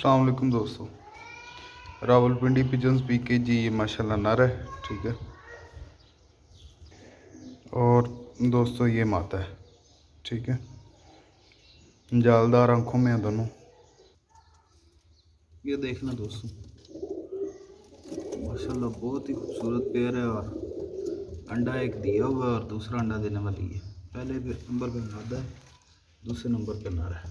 अस्सलाम वालेकुम दोस्तों। रावलपिंडी पिजन्स पीके जी ये माशाल्लाह नर है, ठीक है। और दोस्तों ये माता है, ठीक है। जालदार आंखों में है दोनों। ये देखना दोस्तों, माशाल्लाह बहुत ही खूबसूरत पेयर है। और अंडा एक दिया हुआ है और दूसरा अंडा देने वाली है। पहले नंबर पे मादा है, दूसरे नंबर पे नर है।